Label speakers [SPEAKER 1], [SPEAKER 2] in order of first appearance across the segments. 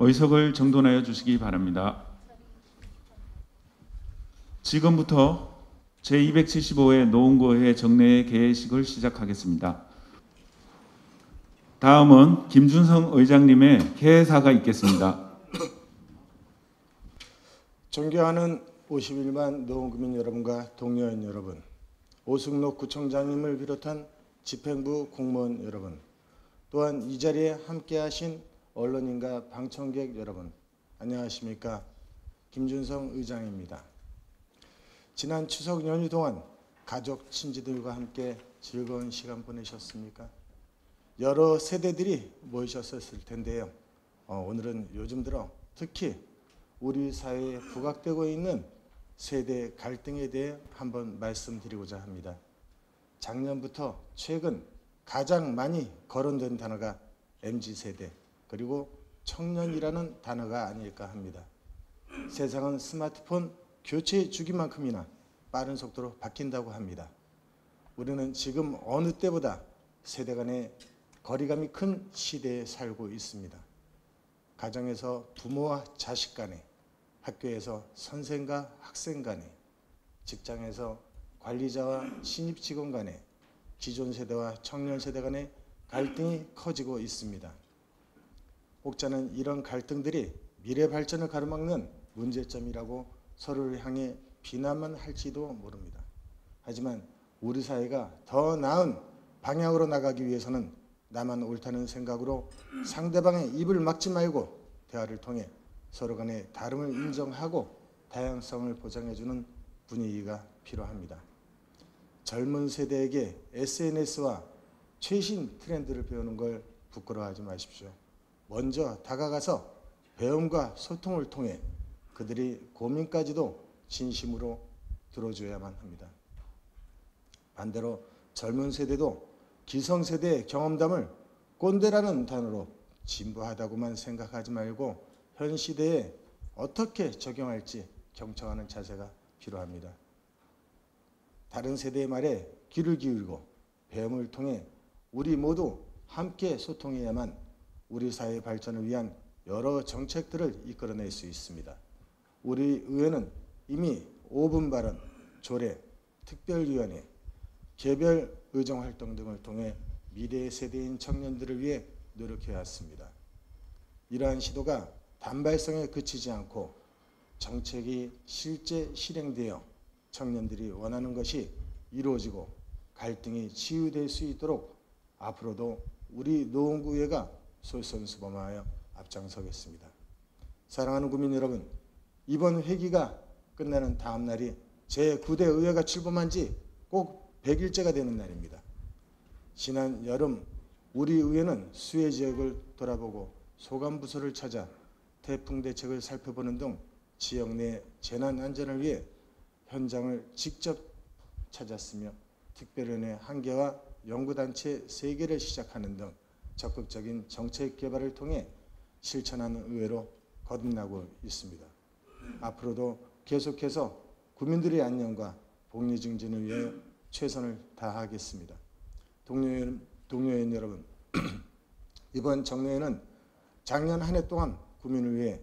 [SPEAKER 1] 의석을 정돈하여 주시기 바랍니다. 지금부터 제275회 노원구의회 정례 개회식을 시작하겠습니다. 다음은 김준성 의장님의 개회사가 있겠습니다.
[SPEAKER 2] 존경하는 51만 노원구민 여러분과 동료인 여러분, 오승록 구청장님을 비롯한 집행부 공무원 여러분, 또한 이 자리에 함께하신 언론인과 방청객 여러분, 안녕하십니까? 김준성 의장입니다. 지난 추석 연휴 동안 가족, 친지들과 함께 즐거운 시간 보내셨습니까? 여러 세대들이 모이셨을 텐데요. 오늘은 요즘 들어 특히 우리 사회에 부각되고 있는 세대 갈등에 대해 한번 말씀드리고자 합니다. 작년부터 최근 가장 많이 거론된 단어가 MZ세대 그리고 청년이라는 단어가 아닐까 합니다. 세상은 스마트폰 교체 주기만큼이나 빠른 속도로 바뀐다고 합니다. 우리는 지금 어느 때보다 세대 간의 거리감이 큰 시대에 살고 있습니다. 가정에서 부모와 자식 간에, 학교에서 선생과 학생 간에, 직장에서 관리자와 신입 직원 간에, 기존 세대와 청년 세대 간의 갈등이 커지고 있습니다. 혹자는 이런 갈등들이 미래 발전을 가로막는 문제점이라고 서로를 향해 비난만 할지도 모릅니다. 하지만 우리 사회가 더 나은 방향으로 나가기 위해서는 나만 옳다는 생각으로 상대방의 입을 막지 말고 대화를 통해 서로 간의 다름을 인정하고 다양성을 보장해주는 분위기가 필요합니다. 젊은 세대에게 SNS와 최신 트렌드를 배우는 걸 부끄러워하지 마십시오. 먼저 다가가서 배움과 소통을 통해 그들이 고민까지도 진심으로 들어줘야만 합니다. 반대로 젊은 세대도 기성세대의 경험담을 꼰대라는 단어로 진부하다고만 생각하지 말고 현 시대에 어떻게 적용할지 경청하는 자세가 필요합니다. 다른 세대의 말에 귀를 기울이고 배움을 통해 우리 모두 함께 소통해야만 우리 사회 발전을 위한 여러 정책들을 이끌어낼 수 있습니다. 우리 의회는 이미 5분 발언, 조례, 특별위원회, 개별 의정활동 등을 통해 미래 세대인 청년들을 위해 노력해왔습니다. 이러한 시도가 단발성에 그치지 않고 정책이 실제 실행되어 청년들이 원하는 것이 이루어지고 갈등이 치유될 수 있도록 앞으로도 우리 노원구의회가 솔선수범하여 앞장서겠습니다. 사랑하는 국민 여러분, 이번 회기가 끝나는 다음 날이 제9대 의회가 출범한 지 꼭 100일째가 되는 날입니다. 지난 여름 우리 의회는 수해 지역을 돌아보고 소관부서를 찾아 태풍 대책을 살펴보는 등 지역 내 재난 안전을 위해 현장을 직접 찾았으며 특별위원회 1개와 연구단체 3개를 시작하는 등 적극적인 정책 개발을 통해 실천하는 의회로 거듭나고 있습니다. 앞으로도 계속해서 국민들의 안녕과 복리 증진을 위해 최선을 다하겠습니다. 동료인 여러분, 이번 정례에는 작년 한 해 동안 국민을 위해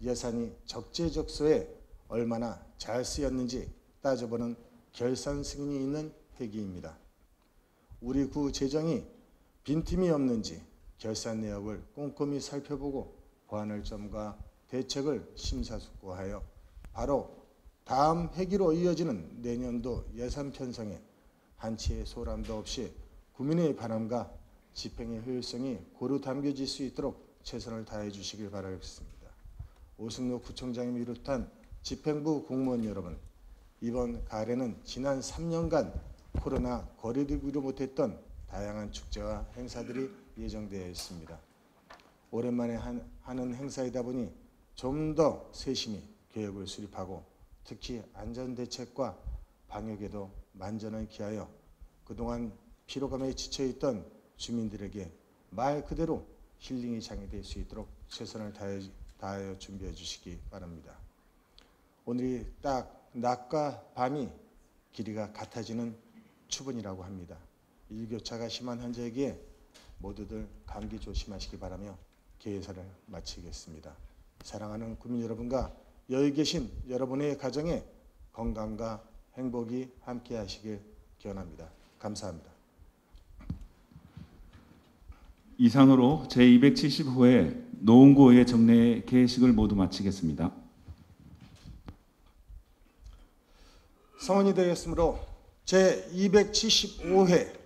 [SPEAKER 2] 예산이 적재적소에 얼마나 잘 쓰였는지 따져보는 결산 승인이 있는 회기입니다. 우리 구 재정이 빈틈이 없는지 결산 내역을 꼼꼼히 살펴보고 보완할 점과 대책을 심사숙고하여 바로 다음 회기로 이어지는 내년도 예산 편성에 한치의 소란도 없이 국민의 바람과 집행의 효율성이 고루 담겨질 수 있도록 최선을 다해 주시길 바라겠습니다. 오승록 구청장님을 비롯한 집행부 공무원 여러분, 이번 가을에는 지난 3년간 코로나 거리두기로 못했던 다양한 축제와 행사들이 예정되어 있습니다. 오랜만에 하는 행사이다 보니 좀 더 세심히 계획을 수립하고 특히 안전대책과 방역에도 만전을 기하여 그동안 피로감에 지쳐있던 주민들에게 말 그대로 힐링의 장이 될 수 있도록 최선을 다하여 준비해 주시기 바랍니다. 오늘이 딱 낮과 밤이 길이가 같아지는 추분이라고 합니다. 일교차가 심한 현재이기에 모두들 감기 조심하시기 바라며 개회사를 마치겠습니다. 사랑하는 국민 여러분과 여기 계신 여러분의 가정에 건강과 행복이 함께 하시길 기원합니다. 감사합니다.
[SPEAKER 1] 이상으로 제275회 노원구의회 정례 개회식을 모두 마치겠습니다.
[SPEAKER 2] 성원이 되었으므로 제275회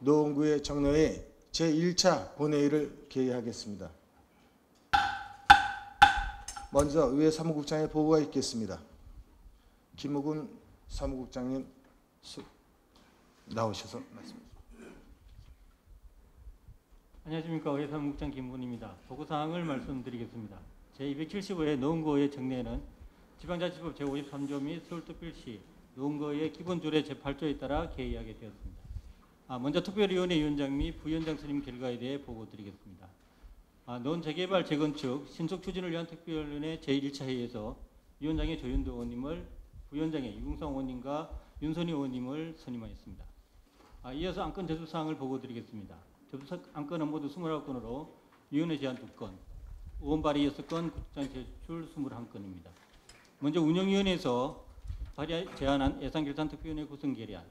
[SPEAKER 2] 노원구의 정례회 제1차 본회의를 개회하겠습니다. 먼저 의회 사무국장의 보고가 있겠습니다. 김우근 사무국장님 나오셔서 말씀해 주십시오.
[SPEAKER 3] 안녕하십니까. 의회 사무국장 김우근입니다. 보고사항을 말씀드리겠습니다. 제275회 노원구의회 정례는 지방자치법 제53조 및 서울특별시 노원구의회 기본조례 제8조에 따라 개의하게 되었습니다. 먼저 특별위원회 위원장 및 부위원장 선임 결과에 대해 보고드리겠습니다. 노원 재개발 재건축 신속 추진을 위한 특별위원회 제1차 회의에서 위원장의 조윤도 의원님을, 부위원장의 유궁상 의원님과 윤선희 의원님을 선임하였습니다. 이어서 안건 접수사항을 보고드리겠습니다. 접수 안건은 모두 29건으로 위원회 제안 2건, 의원 발의 6건, 국장 제출 21건입니다. 먼저 운영위원회에서 제안한 예산결산특별위원회 구성 결의안,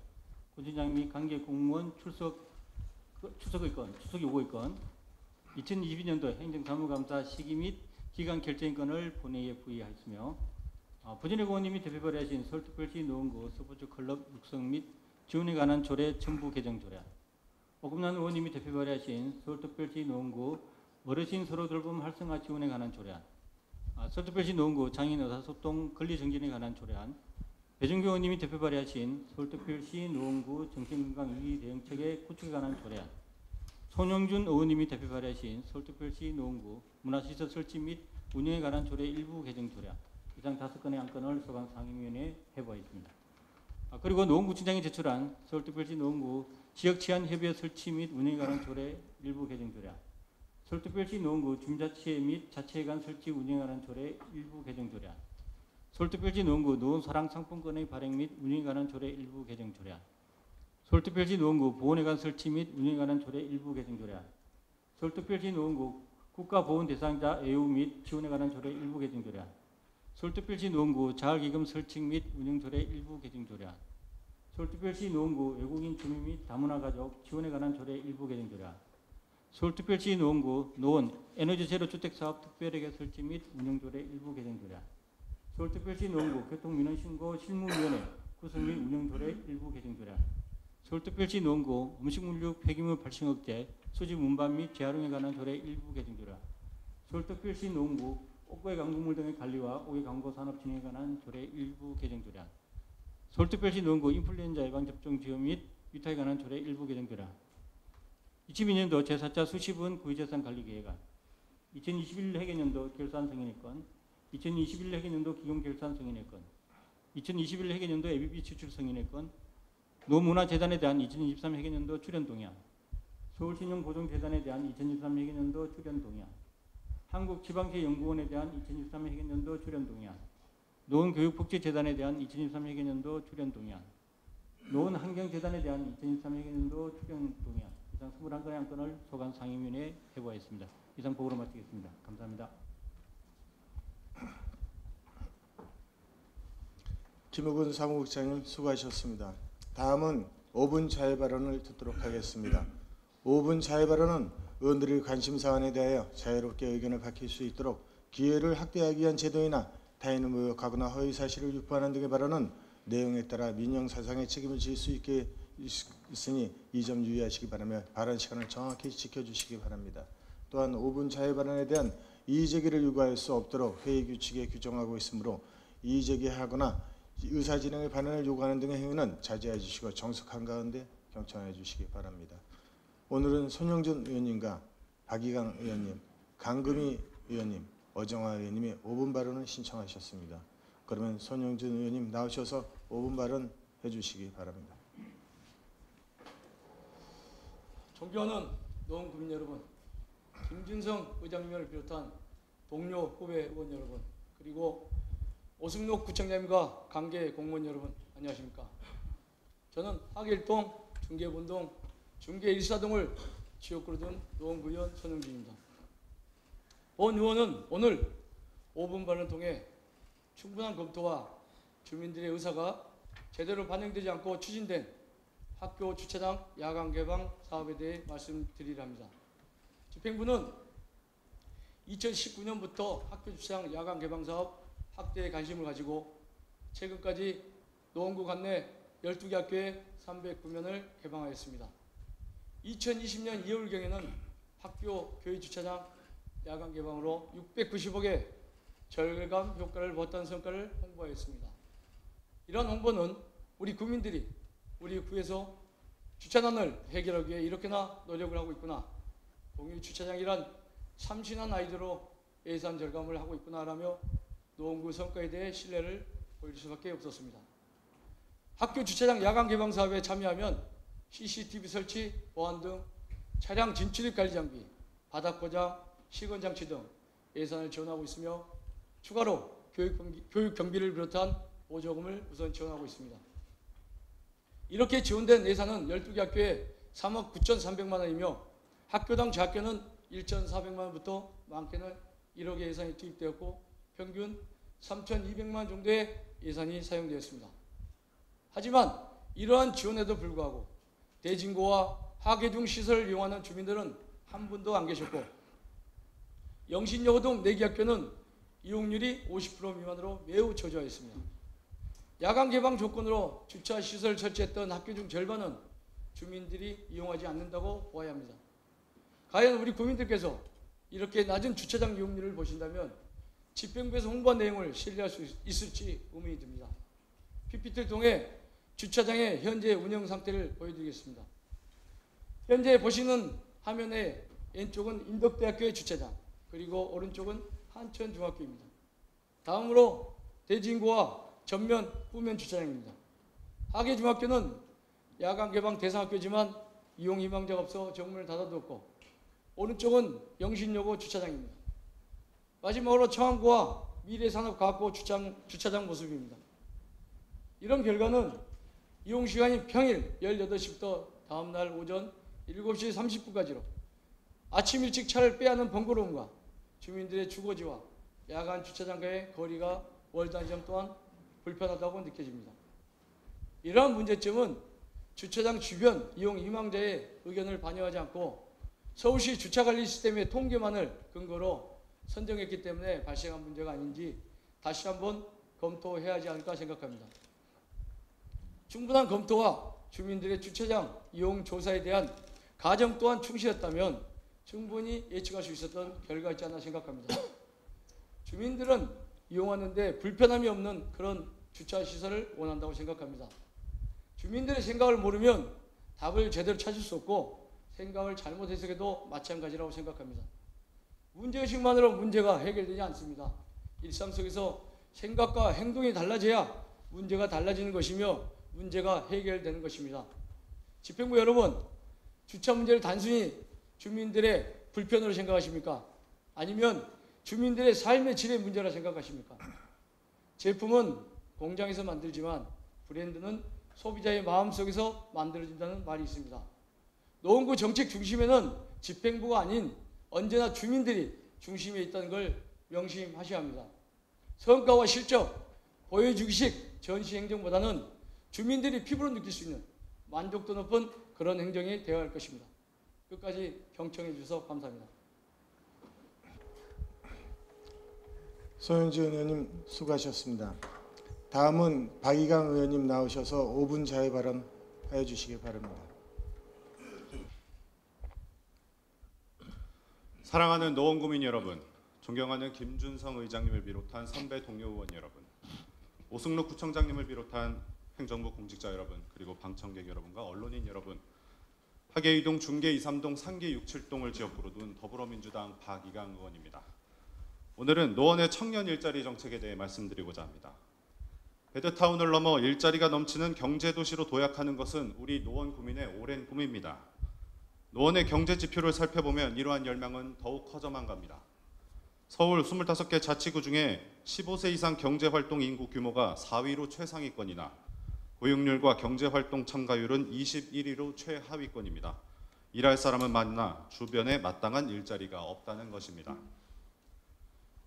[SPEAKER 3] 군수장 및 관계 공무원 출석의 건, 출석 요구의 건, 2022년도 행정사무감사 시기 및 기간 결정의 건을 본회의에 부의하였으며, 부진혁 의원님이 대표 발의하신 서울특별시 노원구 스포츠 클럽 육성 및 지원에 관한 조례 첨부 개정 조례안, 오금난 의원님이 대표 발의하신 서울특별시 노원구 어르신 서로 돌봄 활성화 지원에 관한 조례안, 서울특별시 노원구 장애인 의사소통 권리 정진에 관한 조례안, 배준규 의원님이 대표 발의하신 서울특별시 노원구 정신건강위기 대응체계 구축에 관한 조례안, 손영준 의원님이 대표 발의하신 서울특별시 노원구 문화시설 설치 및 운영에 관한 조례 일부 개정 조례안, 이상 5건의 안건을 소방상임위원회에 회부하였습니다. 그리고 노원구청장이 제출한 서울특별시 노원구 지역치안협의회 설치 및 운영에 관한 조례 일부 개정 조례안, 서울특별시 노원구 주민자치회 및 자치회 간 설치 운영에 관한 조례 일부 개정 조례안, 서울특별시 노원구 노원사랑상품권의 발행 및 운영에 관한 조례 일부 개정 조례안, 서울특별시 노원구 보훈회관 설치 및 운영에 관한 조례 일부 개정 조례안, 서울특별시 노원구 국가보훈 대상자 애우 및 지원에 관한 조례 일부 개정 조례안, 서울특별시 노원구 자활기금 설치 및 운영 조례 일부 개정 조례안, 서울특별시 노원구 외국인 주민 및 다문화 가족 지원에 관한 조례 일부 개정 조례안, 서울특별시 노원구 노원 에너지 제로 주택 사업 특별회계 설치 및 운영 조례 일부 개정 조례안, 서울특별시 노원구 교통민원신고 실무위원회 구성 및 운영 조례 일부 개정 조례안, 서울특별시 노원구 음식물류 폐기물 발생 억제 수집 운반 및 재활용에 관한 조례 일부 개정 조례안, 서울특별시 노원구 옥외 강구물 등의 관리와 옥외 강고 산업 진행에 관한 조례 일부 개정 조례안, 서울특별시 노원구 인플루엔자 예방 접종 지원 및 위탁에 관한 조례 일부 개정 조례안, 22년도 제4차 수시분 구의재산 관리 계획안, 2021 회계년도 결산 승인의건, 2021 회계년도 기금 결산 승인의건, 2021 회계년도 ABB 지출 승인의건, 노문화재단에 대한 2023 회계년도 출연 동의안, 서울신용보증재단에 대한 2023 회계년도 출연 동의안, 한국지방체연구원에 대한 2023 회계년도 출연 동의안, 노원교육복지재단에 대한 2023 회계년도 출연 동의안, 노원환경재단에 대한 2023 회계년도 출연 동의안, 이상 21건의 안건을 소관 상임위원회에 회부하였습니다. 이상 보고로 마치겠습니다. 감사합니다.
[SPEAKER 2] 김우근 사무국장님 수고하셨습니다. 다음은 5분 자유 발언을 듣도록 하겠습니다. 5분 자유 발언은 의원들의 관심 사안에 대하여 자유롭게 의견을 밝힐 수 있도록 기회를 확대하기 위한 제도이나 타인을 모욕하거나 허위 사실을 유포하는 등의 발언은 내용에 따라 민형사상의 책임을 질 수 있게 있으니 이 점 유의하시기 바라며 발언 시간을 정확히 지켜주시기 바랍니다. 또한 5분 자유 발언에 대한 이의제기를 요구할 수 없도록 회의 규칙에 규정하고 있으므로 이의제기하거나 의사진행의 반응을 요구하는 등의 행위는 자제해 주시고 정숙한 가운데 경청해 주시기 바랍니다. 오늘은 손영준 의원님과 박이강 의원님, 강금희 의원님, 어정화 의원님이 5분 발언을 신청하셨습니다. 그러면 손영준 의원님 나오셔서 5분 발언 해주시기 바랍니다.
[SPEAKER 4] 존경하는 노원 구민 여러분, 김준성 의장님을 비롯한 동료 후배 의원 여러분, 그리고 오승록 구청장님과 관계 공무원 여러분, 안녕하십니까? 저는 하길동, 중계본동, 중계 1사동을 지역구로 둔 노원구의원 손영준입니다. 본 의원은 오늘 5분 발언을 통해 충분한 검토와 주민들의 의사가 제대로 반영되지 않고 추진된 학교 주차장 야간 개방 사업에 대해 말씀드리려 합니다. 집행부는 2019년부터 학교 주차장 야간 개방 사업 확대에 관심을 가지고 최근까지 노원구 관내 12개 학교에 309면을 개방하였습니다. 2020년 2월경에는 학교 교외 주차장 야간 개방으로 690억의 절감 효과를 보았다는 성과를 홍보하였습니다. 이러한 홍보는 우리 국민들이 우리 구에서 주차난을 해결하기 위해 이렇게나 노력을 하고 있구나, 공유 주차장이란 참신한 아이디어로 예산 절감을 하고 있구나라며 노원구 성과에 대해 신뢰를 보일 수밖에 없었습니다. 학교 주차장 야간 개방 사업에 참여하면 CCTV 설치, 보안 등 차량 진출입 관리 장비, 바닥 고장, 시건 장치 등 예산을 지원하고 있으며 추가로 교육 경비를 비롯한 보조금을 우선 지원하고 있습니다. 이렇게 지원된 예산은 12개 학교에 3억 9,300만 원이며 학교당 작게는 1,400만 원부터 많게는 1억의 예산이 투입되었고 평균 3,200만 원 정도의 예산이 사용되었습니다. 하지만 이러한 지원에도 불구하고 대진고와 하계중 시설을 이용하는 주민들은 한 분도 안 계셨고 영신여고 등 4개 학교는 이용률이 50% 미만으로 매우 저조하였습니다. 야간 개방 조건으로 주차 시설 설치했던 학교 중 절반은 주민들이 이용하지 않는다고 보아야 합니다. 과연 우리 국민들께서 이렇게 낮은 주차장 이용률을 보신다면 집행부에서 홍보한 내용을 신뢰할 수 있을지 의문이 듭니다. PPT를 통해 주차장의 현재 운영 상태를 보여드리겠습니다. 현재 보시는 화면의 왼쪽은 인덕대학교의 주차장, 그리고 오른쪽은 한천중학교입니다. 다음으로 대진고와 전면 후면 주차장입니다. 하계중학교는 야간 개방 대상 학교지만 이용 희망자가 없어 정문을 닫아두었고 오른쪽은 영신여고 주차장입니다. 마지막으로 청안고와 미래산업과학고 주차장 모습입니다. 이런 결과는 이용시간이 평일 18시부터 다음날 오전 7시 30분까지로 아침 일찍 차를 빼앗는 번거로움과 주민들의 주거지와 야간 주차장과의 거리가 월단점 또한 불편하다고 느껴집니다. 이러한 문제점은 주차장 주변 이용 희망자의 의견을 반영하지 않고 서울시 주차관리 시스템의 통계만을 근거로 선정했기 때문에 발생한 문제가 아닌지 다시 한번 검토해야 하지 않을까 생각합니다. 충분한 검토와 주민들의 주차장 이용 조사에 대한 과정 또한 충실했다면 충분히 예측할 수 있었던 결과였지 않나 생각합니다. 주민들은 이용하는데 불편함이 없는 그런 주차시설을 원한다고 생각합니다. 주민들의 생각을 모르면 답을 제대로 찾을 수 없고 생각을 잘못 해석해도 마찬가지라고 생각합니다. 문제의식만으로 문제가 해결되지 않습니다. 일상 속에서 생각과 행동이 달라져야 문제가 달라지는 것이며 문제가 해결되는 것입니다. 집행부 여러분, 주차 문제를 단순히 주민들의 불편으로 생각하십니까? 아니면 주민들의 삶의 질의 문제라 생각하십니까? 제품은 공장에서 만들지만 브랜드는 소비자의 마음속에서 만들어진다는 말이 있습니다. 노원구 정책 중심에는 집행부가 아닌 언제나 주민들이 중심에 있다는 걸 명심하셔야 합니다. 성과와 실적, 보여주기식 전시 행정보다는 주민들이 피부로 느낄 수 있는 만족도 높은 그런 행정이 되어야 할 것입니다. 끝까지 경청해 주셔서 감사합니다.
[SPEAKER 2] 소현지 의원님 수고하셨습니다. 다음은 박이강 의원님 나오셔서 5분 자유 발언하여 주시기 바랍니다.
[SPEAKER 5] 사랑하는 노원구민 여러분, 존경하는 김준성 의장님을 비롯한 선배 동료 의원 여러분, 오승록 구청장님을 비롯한 행정부 공직자 여러분, 그리고 방청객 여러분과 언론인 여러분, 하계이동 중계 2, 3동, 상계 6, 7동을 지역구로 둔 더불어민주당 박이강 의원입니다. 오늘은 노원의 청년 일자리 정책에 대해 말씀드리고자 합니다. 베드타운을 넘어 일자리가 넘치는 경제도시로 도약하는 것은 우리 노원 구민의 오랜 꿈입니다. 노원의 경제 지표를 살펴보면 이러한 열망은 더욱 커져만 갑니다. 서울 25개 자치구 중에 15세 이상 경제활동 인구 규모가 4위로 최상위권이나 고용률과 경제활동 참가율은 21위로 최하위권입니다. 일할 사람은 많으나 주변에 마땅한 일자리가 없다는 것입니다.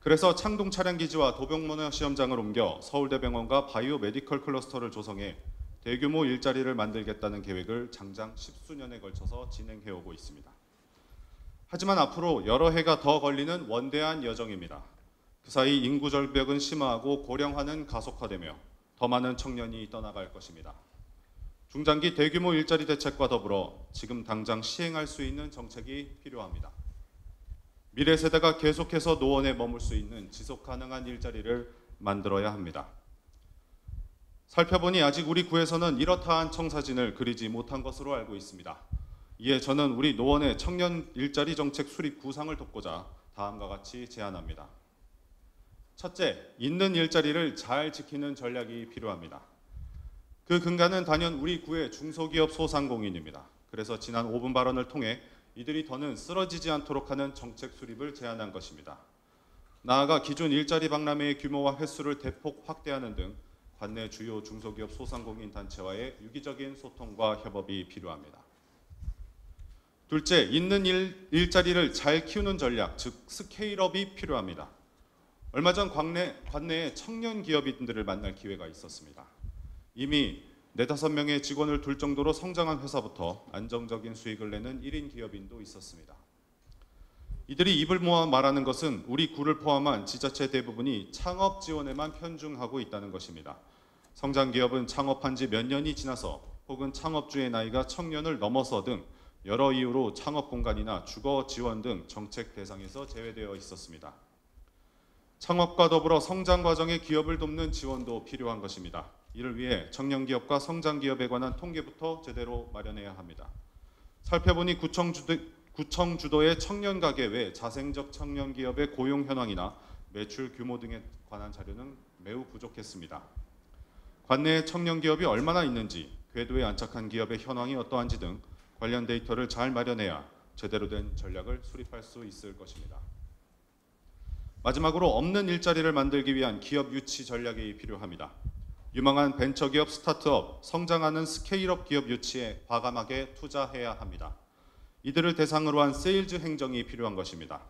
[SPEAKER 5] 그래서 창동 차량기지와 도병모너 시험장을 옮겨 서울대병원과 바이오 메디컬 클러스터를 조성해 대규모 일자리를 만들겠다는 계획을 장장 10수년에 걸쳐서 진행해 오고 있습니다. 하지만 앞으로 여러 해가 더 걸리는 원대한 여정입니다. 그 사이 인구 절벽은 심화하고 고령화는 가속화되며 더 많은 청년이 떠나갈 것입니다. 중장기 대규모 일자리 대책과 더불어 지금 당장 시행할 수 있는 정책이 필요합니다. 미래 세대가 계속해서 노원에 머물 수 있는 지속 가능한 일자리를 만들어야 합니다. 살펴보니 아직 우리 구에서는 이렇다한 청사진을 그리지 못한 것으로 알고 있습니다. 이에 저는 우리 노원의 청년 일자리 정책 수립 구상을 돕고자 다음과 같이 제안합니다. 첫째, 있는 일자리를 잘 지키는 전략이 필요합니다. 그 근간은 단연 우리 구의 중소기업 소상공인입니다. 그래서 지난 5분 발언을 통해 이들이 더는 쓰러지지 않도록 하는 정책 수립을 제안한 것입니다. 나아가 기존 일자리 박람회의 규모와 횟수를 대폭 확대하는 등 관내 주요 중소기업 소상공인 단체와의 유기적인 소통과 협업이 필요합니다. 둘째, 있는 일자리를 잘 키우는 전략, 즉 스케일업이 필요합니다. 얼마 전 관내에 청년 기업인들을 만날 기회가 있었습니다. 이미 4-5명의 직원을 둘 정도로 성장한 회사부터 안정적인 수익을 내는 1인 기업인도 있었습니다. 이들이 입을 모아 말하는 것은 우리 구를 포함한 지자체 대부분이 창업 지원에만 편중하고 있다는 것입니다. 성장 기업은 창업한 지 몇 년이 지나서 혹은 창업주의 나이가 청년을 넘어서 등 여러 이유로 창업 공간이나 주거 지원 등 정책 대상에서 제외되어 있었습니다. 창업과 더불어 성장 과정에 기업을 돕는 지원도 필요한 것입니다. 이를 위해 청년 기업과 성장 기업에 관한 통계부터 제대로 마련해야 합니다. 살펴보니 구청 주도의 청년 가게 외 자생적 청년 기업의 고용 현황이나 매출 규모 등에 관한 자료는 매우 부족했습니다. 관내에 청년 기업이 얼마나 있는지, 궤도에 안착한 기업의 현황이 어떠한지 등 관련 데이터를 잘 마련해야 제대로 된 전략을 수립할 수 있을 것입니다. 마지막으로 없는 일자리를 만들기 위한 기업 유치 전략이 필요합니다. 유망한 벤처기업 스타트업, 성장하는 스케일업 기업 유치에 과감하게 투자해야 합니다. 이들을 대상으로 한 세일즈 행정이 필요한 것입니다.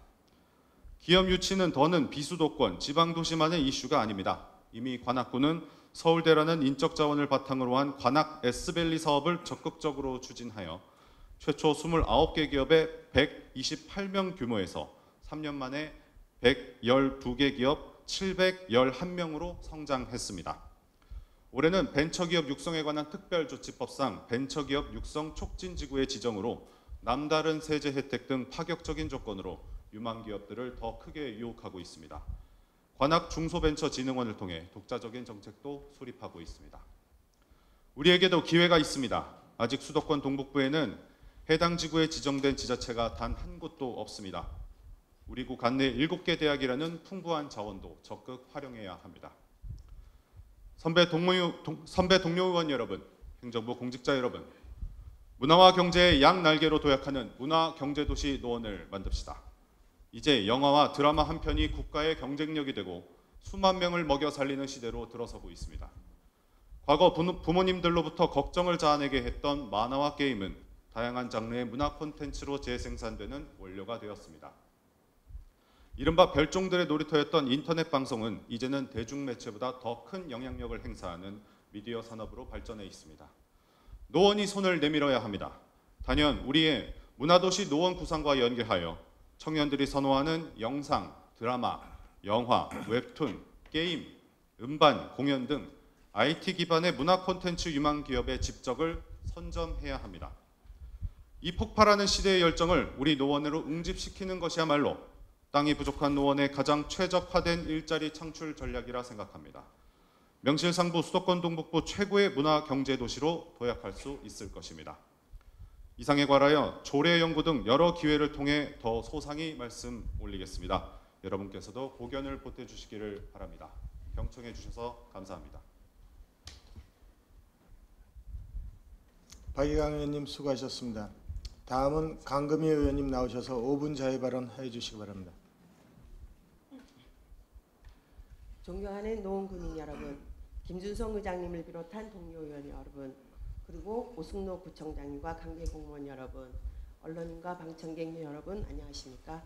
[SPEAKER 5] 기업 유치는 더는 비수도권, 지방도시만의 이슈가 아닙니다. 이미 관악구는 서울대라는 인적 자원을 바탕으로 한 관악 S밸리 사업을 적극적으로 추진하여 최초 29개 기업의 128명 규모에서 3년 만에 112개 기업 711명으로 성장했습니다. 올해는 벤처기업 육성에 관한 특별조치법상 벤처기업 육성 촉진지구의 지정으로 남다른 세제 혜택 등 파격적인 조건으로 유망 기업들을 더 크게 유혹하고 있습니다. 관악 중소벤처진흥원을 통해 독자적인 정책도 수립하고 있습니다. 우리에게도 기회가 있습니다. 아직 수도권 동북부에는 해당 지구에 지정된 지자체가 단 한 곳도 없습니다. 우리 구 관내 7개 대학이라는 풍부한 자원도 적극 활용해야 합니다. 선배 동료 의원 여러분, 행정부 공직자 여러분, 문화와 경제의 양날개로 도약하는 문화경제도시 노원을 만듭시다. 이제 영화와 드라마 한 편이 국가의 경쟁력이 되고 수만 명을 먹여 살리는 시대로 들어서고 있습니다. 과거 부모님들로부터 걱정을 자아내게 했던 만화와 게임은 다양한 장르의 문화 콘텐츠로 재생산되는 원료가 되었습니다. 이른바 별종들의 놀이터였던 인터넷 방송은 이제는 대중매체보다 더 큰 영향력을 행사하는 미디어 산업으로 발전해 있습니다. 노원이 손을 내밀어야 합니다. 단연 우리의 문화도시 노원 구상과 연계하여 청년들이 선호하는 영상, 드라마, 영화, 웹툰, 게임, 음반, 공연 등 IT 기반의 문화 콘텐츠 유망 기업의 집적을 선점해야 합니다. 이 폭발하는 시대의 열정을 우리 노원으로 응집시키는 것이야말로 땅이 부족한 노원에 가장 최적화된 일자리 창출 전략이라 생각합니다. 명실상부 수도권 동북부 최고의 문화 경제 도시로 도약할 수 있을 것입니다. 이상에 관하여 조례 연구 등 여러 기회를 통해 더 소상히 말씀 올리겠습니다. 여러분께서도 고견을 보태주시기를 바랍니다. 경청해 주셔서 감사합니다.
[SPEAKER 2] 박희강 의원님 수고하셨습니다. 다음은 강금희 의원님 나오셔서 5분 자유 발언해 주시기 바랍니다.
[SPEAKER 6] 존경하는 노원구민 여러분, 김준성 의장님을 비롯한 동료 의원 여러분, 그리고 오승로 구청장님과 관계 공무원 여러분, 언론인과 방청객 여러분 안녕하십니까?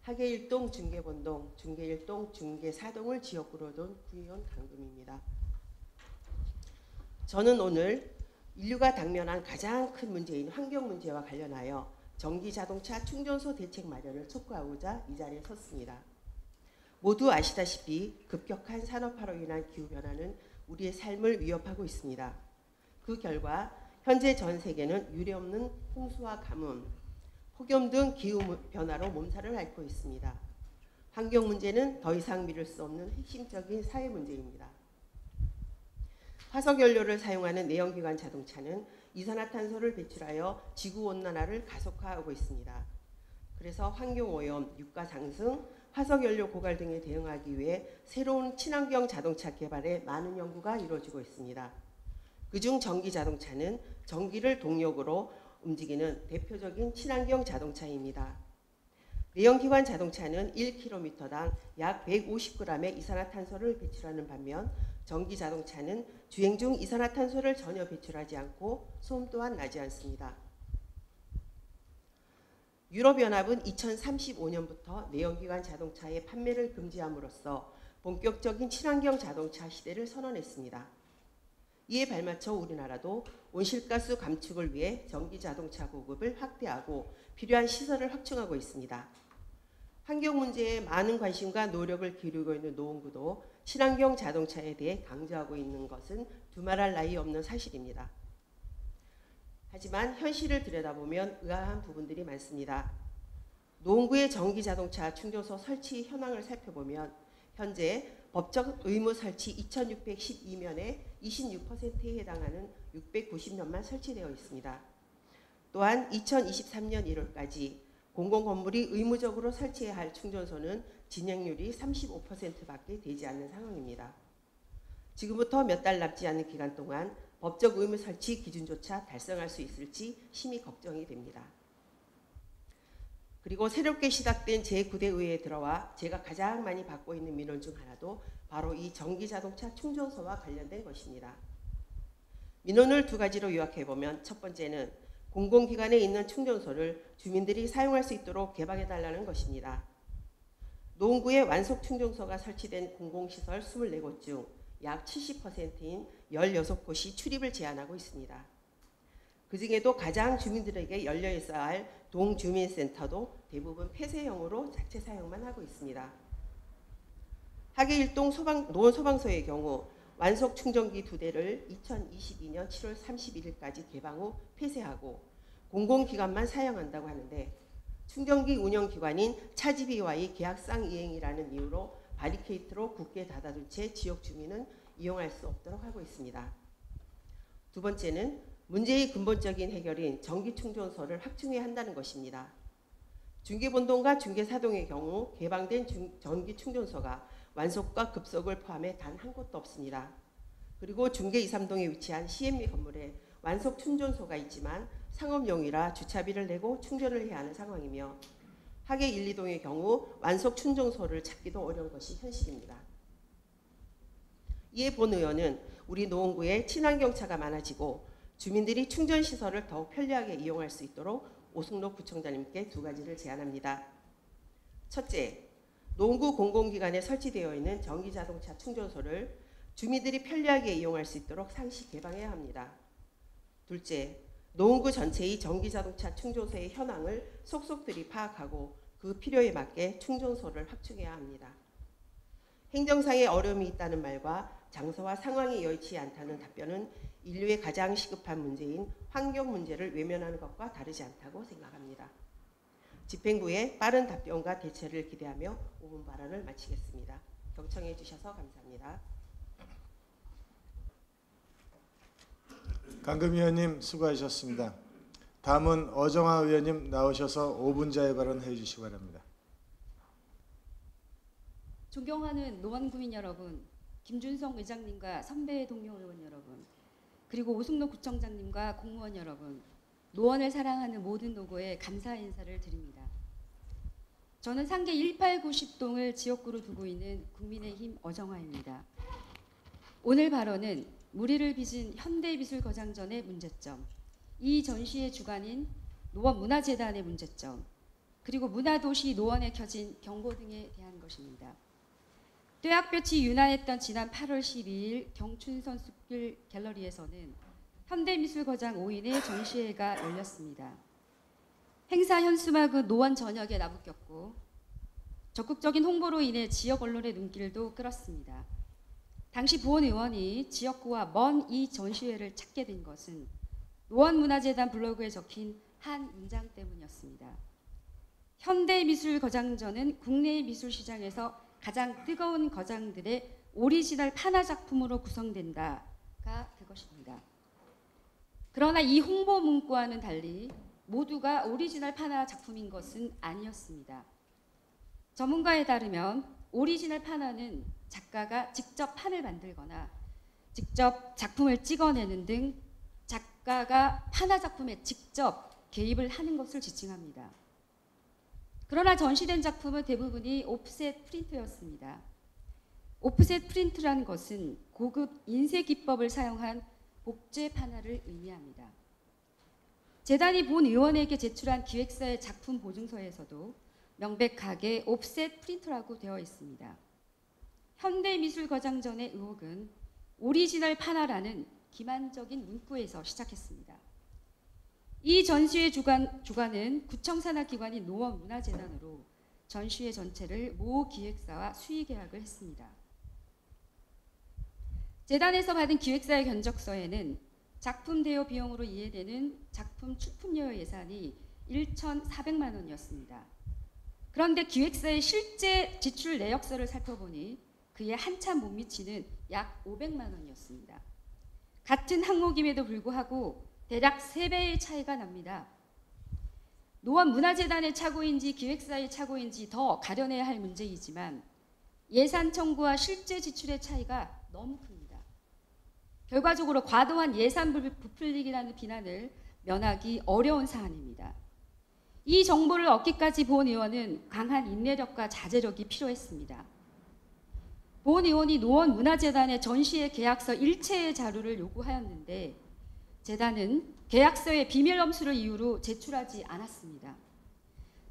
[SPEAKER 6] 하계일동, 중계본동, 중계일동, 중계사동을 지역구로 둔 구의원 강금입니다. 저는 오늘 인류가 당면한 가장 큰 문제인 환경 문제와 관련하여 전기자동차 충전소 대책 마련을 촉구하고자 이 자리에 섰습니다. 모두 아시다시피 급격한 산업화로 인한 기후변화는 우리의 삶을 위협하고 있습니다. 그 결과 현재 전 세계는 유례없는 홍수와 가뭄, 폭염 등 기후변화로 몸살을 앓고 있습니다. 환경 문제는 더 이상 미룰 수 없는 핵심적인 사회 문제입니다. 화석연료를 사용하는 내연기관 자동차는 이산화탄소를 배출하여 지구온난화를 가속화하고 있습니다. 그래서 환경오염, 유가 상승, 화석연료 고갈 등에 대응하기 위해 새로운 친환경 자동차 개발에 많은 연구가 이루어지고 있습니다. 그중 전기자동차는 전기를 동력으로 움직이는 대표적인 친환경 자동차입니다. 내연기관 자동차는 1km당 약 150g의 이산화탄소를 배출하는 반면 전기자동차는 주행 중 이산화탄소를 전혀 배출하지 않고 소음 또한 나지 않습니다. 유럽연합은 2035년부터 내연기관 자동차의 판매를 금지함으로써 본격적인 친환경 자동차 시대를 선언했습니다. 이에 발맞춰 우리나라도 온실가스 감축을 위해 전기자동차 보급을 확대하고 필요한 시설을 확충하고 있습니다. 환경 문제에 많은 관심과 노력을 기울이고 있는 노원구도 친환경 자동차에 대해 강조하고 있는 것은 두말할 나위 없는 사실입니다. 하지만 현실을 들여다보면 의아한 부분들이 많습니다. 노원구의 전기자동차 충전소 설치 현황을 살펴보면 현재 법적 의무 설치 2612면의 26%에 해당하는 690년만 설치되어 있습니다. 또한 2023년 1월까지 공공건물이 의무적으로 설치해야 할 충전소는 진행률이 35%밖에 되지 않는 상황입니다. 지금부터 몇 달 남지 않은 기간 동안 법적 의무 설치 기준조차 달성할 수 있을지 심히 걱정이 됩니다. 그리고 새롭게 시작된 제9대 의회에 들어와 제가 가장 많이 받고 있는 민원 중 하나도 바로 이 전기자동차 충전소와 관련된 것입니다. 민원을 두 가지로 요약해보면 첫 번째는 공공기관에 있는 충전소를 주민들이 사용할 수 있도록 개방해달라는 것입니다. 노원구에 완속 충전소가 설치된 공공시설 24곳 중 약 70%인 16곳이 출입을 제한하고 있습니다. 그중에도 가장 주민들에게 열려 있어야 할 동주민센터도 대부분 폐쇄형으로 자체 사용만 하고 있습니다. 하계일동 노원 소방서의 경우 완속 충전기 2대를 2022년 7월 31일까지 개방 후 폐쇄하고 공공기관만 사용한다고 하는데 충전기 운영기관인 차지비와의 계약상 이행이라는 이유로 바리케이트로 굳게 닫아둔 채 지역 주민은 이용할 수 없도록 하고 있습니다. 두 번째는 문제의 근본적인 해결인 전기충전소를 확충해야 한다는 것입니다. 중계본동과 중계사동의 경우 개방된 전기충전소가 완속과 급속을 포함해 단 한 곳도 없습니다. 그리고 중계 2, 3동에 위치한 CMB 건물에 완속 충전소가 있지만 상업용이라 주차비를 내고 충전을 해야 하는 상황이며 하계 1, 2동의 경우 완속 충전소를 찾기도 어려운 것이 현실입니다. 이에 본 의원은 우리 노원구에 친환경차가 많아지고 주민들이 충전시설을 더욱 편리하게 이용할 수 있도록 오승록 구청장님께 두 가지를 제안합니다. 첫째, 노원구 공공기관에 설치되어 있는 전기자동차 충전소를 주민들이 편리하게 이용할 수 있도록 상시 개방해야 합니다. 둘째, 노원구 전체의 전기자동차 충전소의 현황을 속속들이 파악하고 그 필요에 맞게 충전소를 확충해야 합니다. 행정상의 어려움이 있다는 말과 장소와 상황이 여의치 않다는 답변은 인류의 가장 시급한 문제인 환경 문제를 외면하는 것과 다르지 않다고 생각합니다. 집행부의 빠른 답변과 대처를 기대하며 5분 발언을 마치겠습니다. 경청해 주셔서 감사합니다.
[SPEAKER 2] 강금 의원님 수고하셨습니다. 다음은 어정화 의원님 나오셔서 5분자의 발언해 주시기 바랍니다.
[SPEAKER 7] 존경하는 노원구민 여러분, 김준성 의장님과 선배 동료 의원 여러분, 그리고 오승록 구청장님과 공무원 여러분, 노원을 사랑하는 모든 노고에 감사 인사를 드립니다. 저는 상계 1890동을 지역구로 두고 있는 국민의힘 어정화입니다. 오늘 발언은 무리를 빚은 현대미술거장전의 문제점, 이 전시의 주관인 노원문화재단의 문제점, 그리고 문화도시 노원에 켜진 경고 등에 대한 것입니다. 떼학볕이 유난했던 지난 8월 12일 경춘선 숲길 갤러리에서는 현대미술거장 5인의 전시회가 열렸습니다. 행사 현수막은 노원 전역에 나부꼈고 적극적인 홍보로 인해 지역 언론의 눈길도 끌었습니다. 당시 보은 의원이 지역구와 먼 이 전시회를 찾게 된 것은 노원문화재단 블로그에 적힌 한 문장 때문이었습니다. 현대미술거장전은 국내 미술시장에서 가장 뜨거운 거장들의 오리지널 판화 작품으로 구성된다가 그것입니다. 그러나 이 홍보 문구와는 달리 모두가 오리지널 판화 작품인 것은 아니었습니다. 전문가에 따르면 오리지널 판화는 작가가 직접 판을 만들거나 직접 작품을 찍어내는 등 작가가 판화 작품에 직접 개입을 하는 것을 지칭합니다. 그러나 전시된 작품은 대부분이 오프셋 프린트였습니다. 오프셋 프린트라는 것은 고급 인쇄 기법을 사용한 복제 판화를 의미합니다. 재단이 본 의원에게 제출한 기획사의 작품 보증서에서도 명백하게 옵셋 프린터라고 되어 있습니다. 현대미술거장전의 의혹은 오리지널 판화라는 기만적인 문구에서 시작했습니다. 이 전시회 주관은 구청 산하 기관인 노원문화재단으로 전시회 전체를 모 기획사와 수의 계약을 했습니다. 재단에서 받은 기획사의 견적서에는 작품 대여 비용으로 이해되는 작품 출품료 예산이 1,400만 원이었습니다. 그런데 기획사의 실제 지출 내역서를 살펴보니 그에 한참 못 미치는 약 500만 원이었습니다. 같은 항목임에도 불구하고 대략 3배의 차이가 납니다. 노원문화재단의 착오인지 기획사의 착오인지 더 가려내야 할 문제이지만 예산 청구와 실제 지출의 차이가 너무 큽니다. 결과적으로 과도한 예산 부풀리기라는 비난을 면하기 어려운 사안입니다. 이 정보를 얻기까지 보은 의원은 강한 인내력과 자제력이 필요했습니다. 보은 의원이 노원문화재단의 전시회 계약서 일체의 자료를 요구하였는데 재단은 계약서의 비밀 엄수를 이유로 제출하지 않았습니다.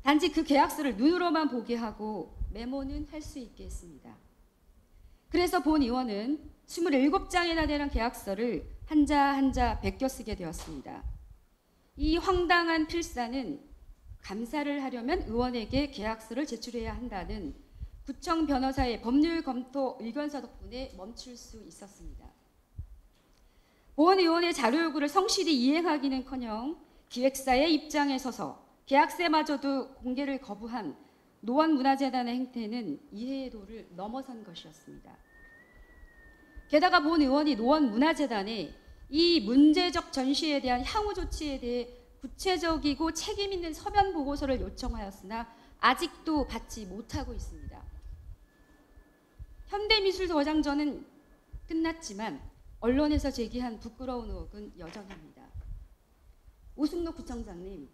[SPEAKER 7] 단지 그 계약서를 눈으로만 보게 하고 메모는 할 수 있게 했습니다. 그래서 본 의원은 27장이나 되는 계약서를 한자 한자 베껴 쓰게 되었습니다. 이 황당한 필사는 감사를 하려면 의원에게 계약서를 제출해야 한다는 구청 변호사의 법률 검토 의견서 덕분에 멈출 수 있었습니다. 보은 의원의 자료 요구를 성실히 이행하기는커녕 기획사의 입장에 서서 계약서마저도 공개를 거부한 노원문화재단의 행태는 이해의 도를 넘어선 것이었습니다. 게다가 본 의원이 노원문화재단에 이 문제적 전시에 대한 향후 조치에 대해 구체적이고 책임 있는 서면 보고서를 요청하였으나 아직도 받지 못하고 있습니다. 현대미술거장전은 끝났지만 언론에서 제기한 부끄러운 의혹은 여전합니다. 오승록 구청장님,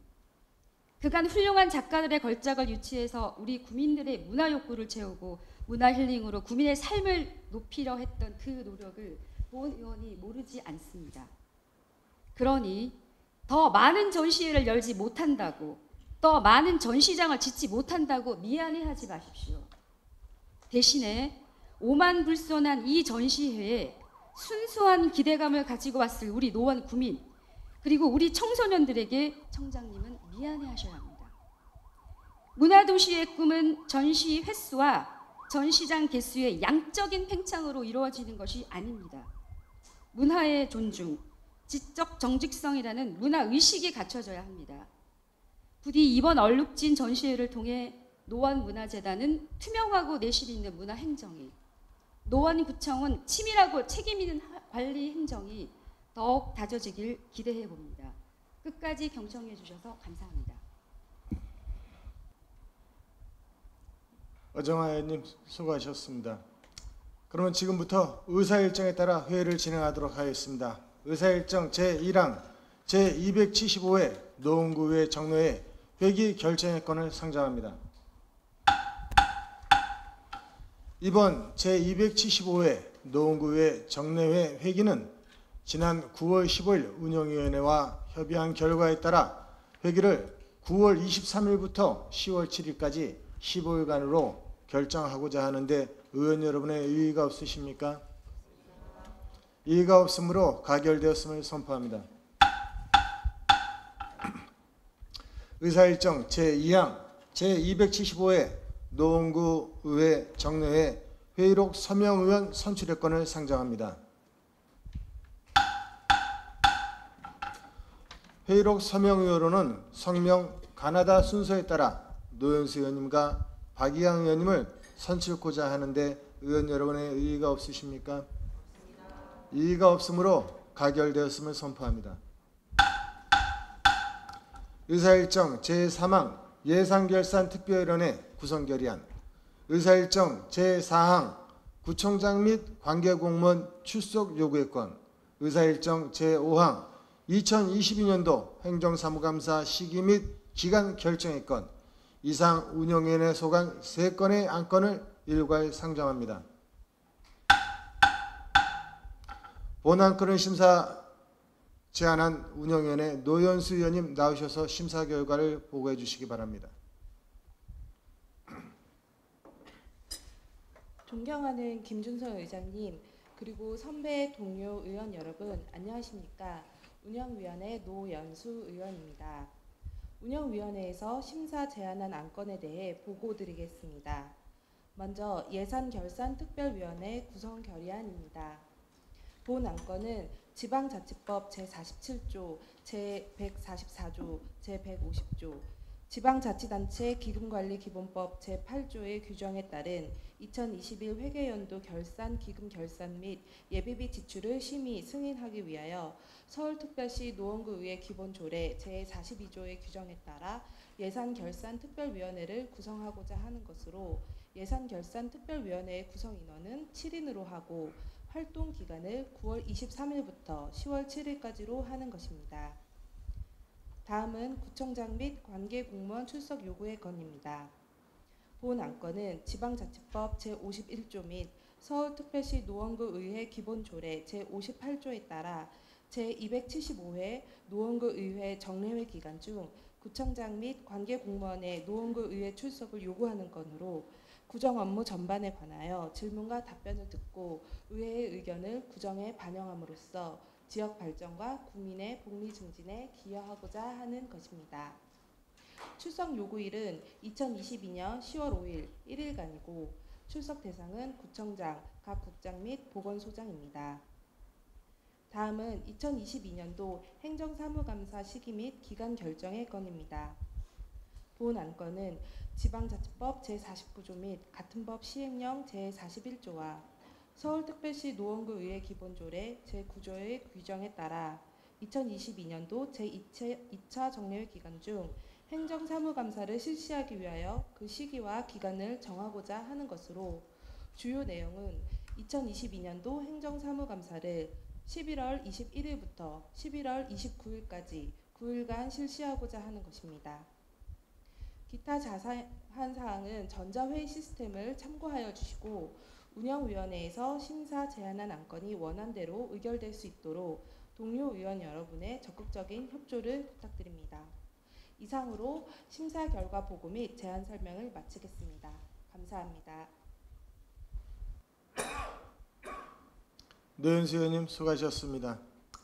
[SPEAKER 7] 그간 훌륭한 작가들의 걸작을 유치해서 우리 구민들의 문화 욕구를 채우고 문화 힐링으로 구민의 삶을 높이려 했던 그 노력을 본 의원이 모르지 않습니다. 그러니 더 많은 전시회를 열지 못한다고, 더 많은 전시장을 짓지 못한다고 미안해하지 마십시오. 대신에 오만불손한 이 전시회에 순수한 기대감을 가지고 왔을 우리 노원 구민, 그리고 우리 청소년들에게 청장님은 미안해하셔야 합니다. 문화도시의 꿈은 전시 횟수와 전시장 개수의 양적인 팽창으로 이루어지는 것이 아닙니다. 문화의 존중, 지적 정직성이라는 문화의식이 갖춰져야 합니다. 부디 이번 얼룩진 전시회를 통해 노원문화재단은 투명하고 내실 있는 문화행정이, 노원구청은 치밀하고 책임 있는 관리 행정이 더욱 다져지길 기대해 봅니다. 끝까지 경청해 주셔서 감사합니다.
[SPEAKER 2] 어정화 의원님 수고하셨습니다. 그러면 지금부터 의사일정에 따라 회의를 진행하도록 하겠습니다. 의사일정 제1항 제275회 노원구의 정례회 회기 결정의 건을 상정합니다. 이번 제275회 노원구의 정례회 회기는 지난 9월 15일 운영위원회와 협의한 결과에 따라 회기를 9월 23일부터 10월 7일까지 15일간으로 결정하고자 하는데 의원 여러분의 이의가 없으십니까? 이의가 없으므로 가결되었음을 선포합니다. 의사일정 제2항 제275회 노원구 의회 정례회 회의록 서명 의원 선출의권을 상정합니다. 회의록 서명 의원으로는 성명 가나다 순서에 따라 노현수 의원님과 박이양 의원님을 선출코자 하는데 의원 여러분의 의의가 없으십니까? 이의가 없으므로 가결되었음을 선포합니다. 의사일정 제3항 예산결산특별위원회 구성결의안, 의사일정 제4항 구청장 및 관계공무원 출석 요구의 건, 의사일정 제5항 2022년도 행정사무감사 시기 및 기간 결정의 건, 이상 운영위원회 소관 3건의 안건을 일괄 상정합니다. 본 안건을 심사 제안한 운영위원회 노현수 의원님 나오셔서 심사 결과를 보고해 주시기 바랍니다.
[SPEAKER 8] 존경하는 김준성 의장님, 그리고 선배 동료 의원 여러분, 안녕하십니까? 운영위원회 노연수 의원입니다. 운영위원회에서 심사 제안한 안건에 대해 보고드리겠습니다. 먼저 예산결산특별위원회 구성 결의안입니다. 본 안건은 지방자치법 제47조, 제144조, 제150조, 지방자치단체 기금관리기본법 제8조의 규정에 따른 2021 회계연도 결산, 기금 결산 및 예비비 지출을 심의 승인하기 위하여 서울특별시 노원구의회 기본조례 제42조의 규정에 따라 예산결산특별위원회를 구성하고자 하는 것으로 예산결산특별위원회의 구성인원은 7인으로 하고 활동 기간을 9월 23일부터 10월 7일까지로 하는 것입니다. 다음은 구청장 및 관계공무원 출석 요구의 건입니다. 본 안건은 지방자치법 제51조 및 서울특별시 노원구의회 기본조례 제58조에 따라 제275회 노원구의회 정례회 기간 중 구청장 및 관계공무원의 노원구의회 출석을 요구하는 건으로 구정 업무 전반에 관하여 질문과 답변을 듣고 의회의 의견을 구정에 반영함으로써 지역 발전과 국민의 복리 증진에 기여하고자 하는 것입니다. 출석 요구일은 2022년 10월 5일 1일간이고 출석 대상은 구청장, 각 국장 및 보건소장입니다. 다음은 2022년도 행정사무감사 시기 및 기간 결정의 건입니다. 본 안건은 지방자치법 제49조 및 같은 법 시행령 제41조와 서울특별시 노원구의회 기본조례 제9조의 규정에 따라 2022년도 제2차 정례회 기간 중 행정사무감사를 실시하기 위하여 그 시기와 기간을 정하고자 하는 것으로 주요 내용은 2022년도 행정사무감사를 11월 21일부터 11월 29일까지 9일간 실시하고자 하는 것입니다. 기타 자세한 사항은 전자회의 시스템을 참고하여 주시고 운영위원회에서 심사 제안한 안건이 원안대로 의결될 수 있도록 동료 의원 여러분의 적극적인 협조를 부탁드립니다. 이상으로 심사 결과 보고 및 제안 설명을 마치겠습니다. 감사합니다.
[SPEAKER 2] 노현수 의원님 수고하셨습니다.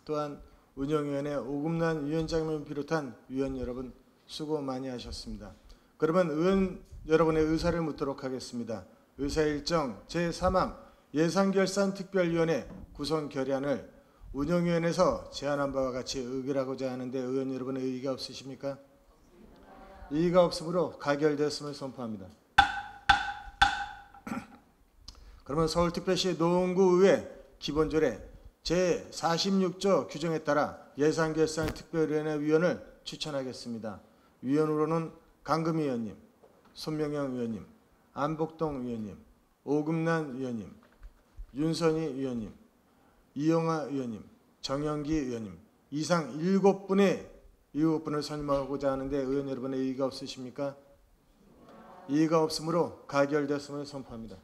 [SPEAKER 2] 또한 운영위원회 오금란 위원장님을 비롯한 위원 여러분 수고 많이 하셨습니다. 그러면 의원 여러분의 의사를 묻도록 하겠습니다. 의사일정 제3항 예산결산특별위원회 구성 결의안을 운영위원회에서 제안한 바와 같이 의결하고자 하는데 의원 여러분의 의의가 없으십니까? 이의가 없으므로 가결되었음을 선포합니다. 그러면 서울특별시 노원구의회 기본조례 제46조 규정에 따라 예산결산특별위원회 위원을 추천하겠습니다. 위원으로는 강금희 의원님, 손명영 의원님, 안복동 의원님, 오금란 의원님, 윤선희 의원님, 이영하 의원님, 정영기 의원님 이상 7분을 선임하고자 하는데 의원 여러분의 이의가 없으십니까? 이의가 없으므로 가결되었음을 선포합니다.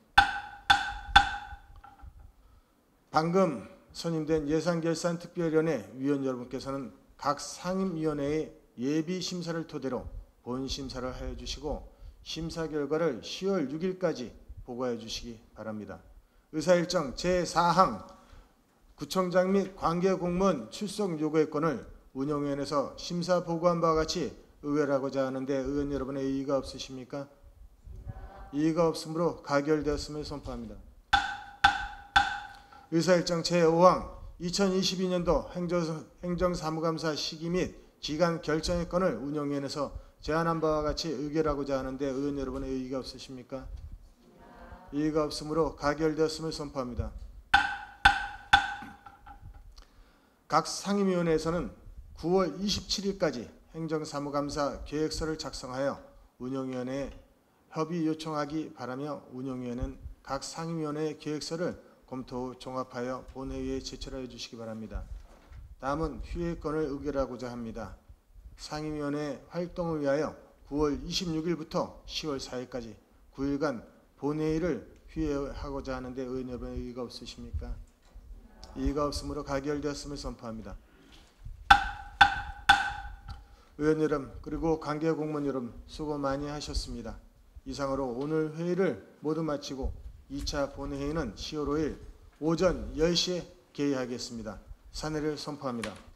[SPEAKER 2] 방금 선임된 예산결산특별위원회 위원 여러분께서는 각 상임위원회의 예비심사를 토대로 본심사를 하여 주시고 심사 결과를 10월 6일까지 보고해 주시기 바랍니다. 의사일정 제4항 구청장 및 관계공무원 출석 요구의 건을 운영위원회에서 심사 보고한 바와 같이 의결하고자 하는데 의원 여러분의 이의가 없으십니까? 이의가 없으므로 가결되었음을 선포합니다. 의사일정 제5항 2022년도 행정사무감사 시기 및 기간 결정의 건을 운영위원회에서 제안한 바와 같이 의결하고자 하는데 의원 여러분의 이의가 없으십니까? 이의가 없으므로 가결되었음을 선포합니다. 각 상임위원회에서는 9월 27일까지 행정사무감사 계획서를 작성하여 운영위원회에 협의 요청하기 바라며 운영위원회는 각 상임위원회의 계획서를 검토 후 종합하여 본회의에 제출하여 주시기 바랍니다. 다음은 휴회권을 의결하고자 합니다. 상임위원회 활동을 위하여 9월 26일부터 10월 4일까지 9일간 본회의를 휴회하고자 하는데 의원 여러분의 이의가 없으십니까? 이의가 없으므로 가결되었음을 선포합니다. 의원 여러분 그리고 관계공무원 여러분 수고 많이 하셨습니다. 이상으로 오늘 회의를 모두 마치고 2차 본회의는 10월 5일 오전 10시에 개의하겠습니다. 사내를 선포합니다.